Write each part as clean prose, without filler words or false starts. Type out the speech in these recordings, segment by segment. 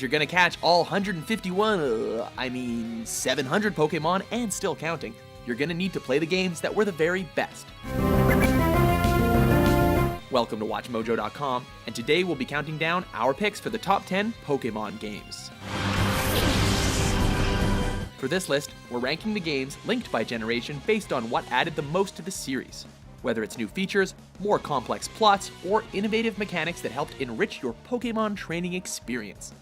you're gonna catch all 700 Pokemon and still counting, you're gonna need to play the games that were the very best. Welcome to WatchMojo.com, and today we'll be counting down our picks for the top 10 Pokemon games. For this list, we're ranking the games linked by generation based on what added the most to the series, whether it's new features, more complex plots, or innovative mechanics that helped enrich your Pokemon training experience.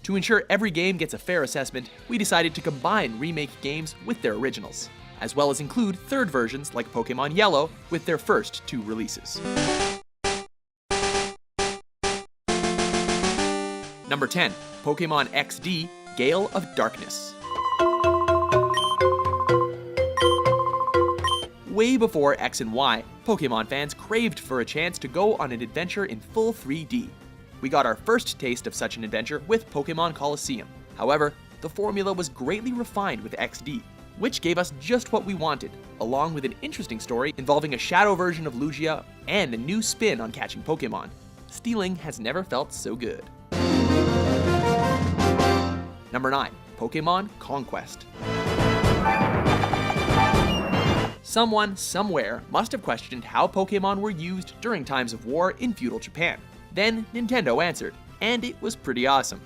To ensure every game gets a fair assessment, we decided to combine remake games with their originals, as well as include third versions like Pokémon Yellow with their first 2 releases. Number 10, Pokémon XD, Gale of Darkness. Way before X and Y, Pokémon fans craved for a chance to go on an adventure in full 3D. We got our first taste of such an adventure with Pokémon Colosseum. However, the formula was greatly refined with XD, which gave us just what we wanted, along with an interesting story involving a shadow version of Lugia and a new spin on catching Pokemon. Stealing has never felt so good. Number 9, Pokémon Conquest. Someone, somewhere, must have questioned how Pokemon were used during times of war in feudal Japan. Then Nintendo answered, and it was pretty awesome.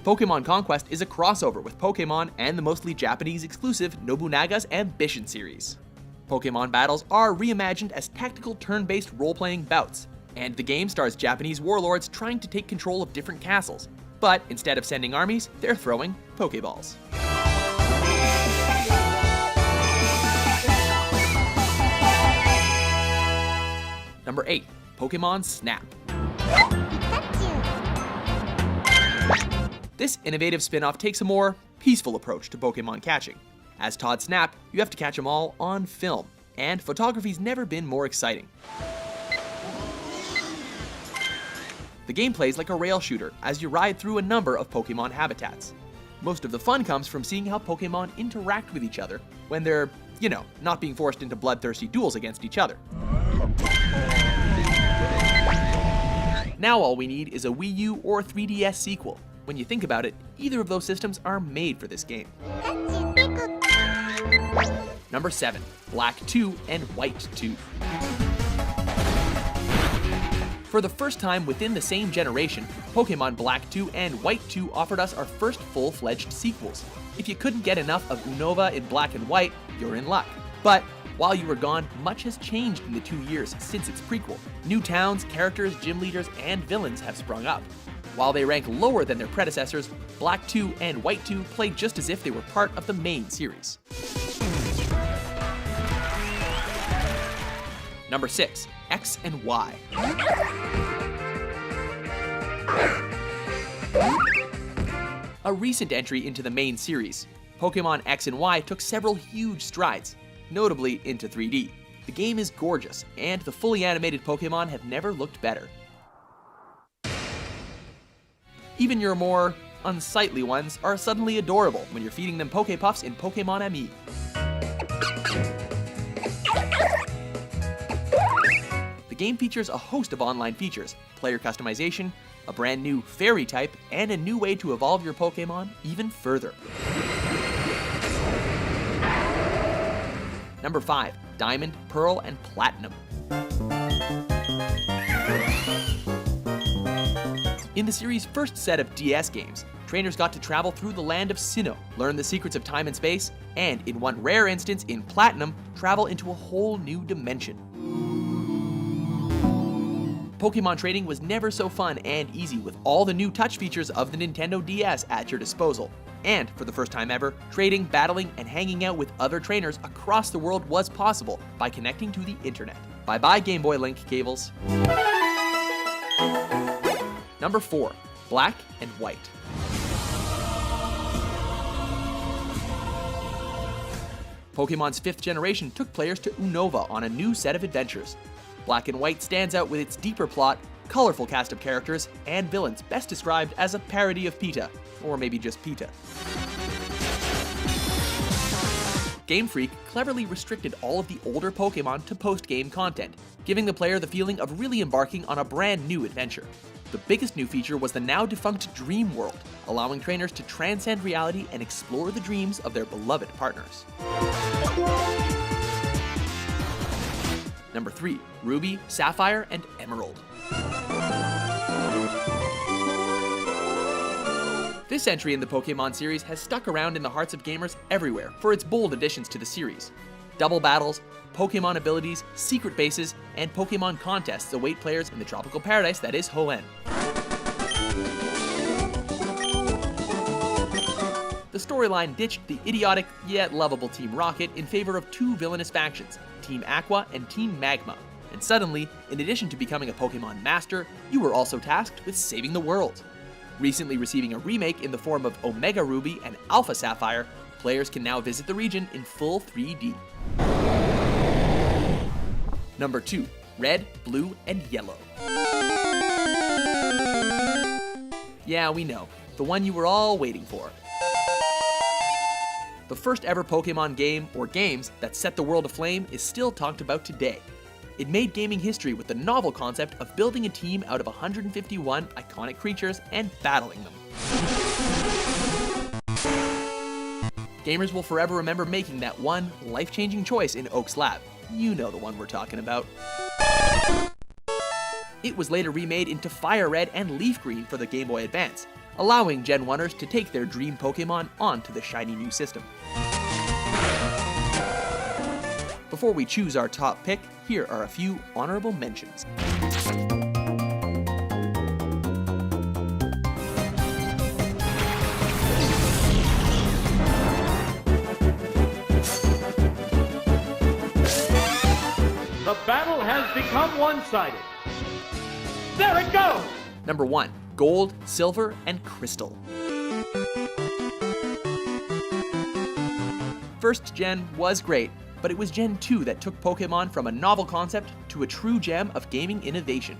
Pokémon Conquest is a crossover with Pokémon and the mostly Japanese exclusive Nobunaga's Ambition series. Pokémon battles are reimagined as tactical turn-based role-playing bouts, and the game stars Japanese warlords trying to take control of different castles, but instead of sending armies, they're throwing Pokéballs. Number 8, Pokémon Snap. This innovative spin-off takes a more peaceful approach to Pokemon catching. As Todd Snap, you have to catch them all on film, and photography's never been more exciting. The game plays like a rail shooter as you ride through a number of Pokemon habitats. Most of the fun comes from seeing how Pokemon interact with each other when they're, not being forced into bloodthirsty duels against each other. Now all we need is a Wii U or 3DS sequel. When you think about it, either of those systems are made for this game. Number 7, Black 2 and White 2. For the first time within the same generation, Pokémon Black 2 and White 2 offered us our first full-fledged sequels. If you couldn't get enough of Unova in Black and White, you're in luck. But while you were gone, much has changed in the 2 years since its prequel. New towns, characters, gym leaders, and villains have sprung up. While they rank lower than their predecessors, Black 2 and White 2 play just as if they were part of the main series. Number 6, X and Y. A recent entry into the main series, Pokémon X and Y took several huge strides, notably into 3D. The game is gorgeous, and the fully animated Pokémon have never looked better. Even your more unsightly ones are suddenly adorable when you're feeding them Poképuffs in Pokémon Ami. The game features a host of online features, player customization, a brand new fairy type, and a new way to evolve your Pokémon even further. Number 5, Diamond, Pearl, and Platinum. In the series' first set of DS games, trainers got to travel through the land of Sinnoh, learn the secrets of time and space, and in one rare instance in Platinum, travel into a whole new dimension. Pokemon trading was never so fun and easy with all the new touch features of the Nintendo DS at your disposal. And for the first time ever, trading, battling, and hanging out with other trainers across the world was possible by connecting to the internet. Bye-bye Game Boy Link cables. Number 4, Black and White. Pokemon's 5th generation took players to Unova on a new set of adventures. Black and White stands out with its deeper plot, colorful cast of characters, and villains best described as a parody of PETA, or maybe just PETA. Game Freak cleverly restricted all of the older Pokémon to post-game content, giving the player the feeling of really embarking on a brand new adventure. The biggest new feature was the now defunct Dream World, allowing trainers to transcend reality and explore the dreams of their beloved partners. Number 3. Ruby, Sapphire, and Emerald. This entry in the Pokémon series has stuck around in the hearts of gamers everywhere for its bold additions to the series. Double battles, Pokémon abilities, secret bases, and Pokémon contests await players in the tropical paradise that is Hoenn. The storyline ditched the idiotic yet lovable Team Rocket in favor of two villainous factions, Team Aqua and Team Magma. And suddenly, in addition to becoming a Pokémon master, you were also tasked with saving the world. Recently receiving a remake in the form of Omega Ruby and Alpha Sapphire, players can now visit the region in full 3D. Number 2. Red, Blue, and Yellow. Yeah, we know. The one you were all waiting for. The first ever Pokémon game, or games, that set the world aflame is still talked about today. It made gaming history with the novel concept of building a team out of 151 iconic creatures and battling them. Gamers will forever remember making that one life-changing choice in Oak's lab. You know the one we're talking about. It was later remade into Fire Red and Leaf Green for the Game Boy Advance, allowing Gen 1ers to take their dream Pokémon onto the shiny new system. Before we choose our top pick, here are a few honorable mentions. The battle has become one-sided. There it goes! Number 1. Gold, Silver, and Crystal. First gen was great, but it was Gen 2 that took Pokémon from a novel concept to a true gem of gaming innovation.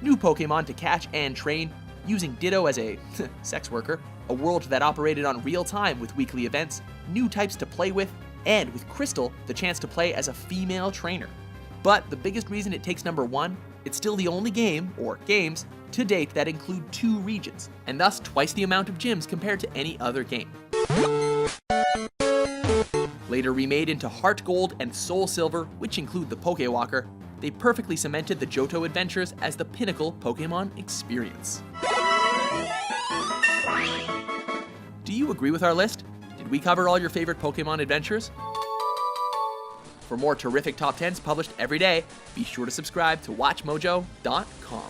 New Pokémon to catch and train, using Ditto as a sex worker, a world that operated on real time with weekly events, new types to play with, and with Crystal, the chance to play as a female trainer. But the biggest reason it takes number 1, it's still the only game, or games, to date that include 2 regions, and thus twice the amount of gyms compared to any other game. Later remade into Heart Gold and Soul Silver, which include the Pokewalker, they perfectly cemented the Johto adventures as the pinnacle Pokémon experience. Do you agree with our list? Did we cover all your favorite Pokémon adventures? For more terrific top 10s published every day, be sure to subscribe to WatchMojo.com.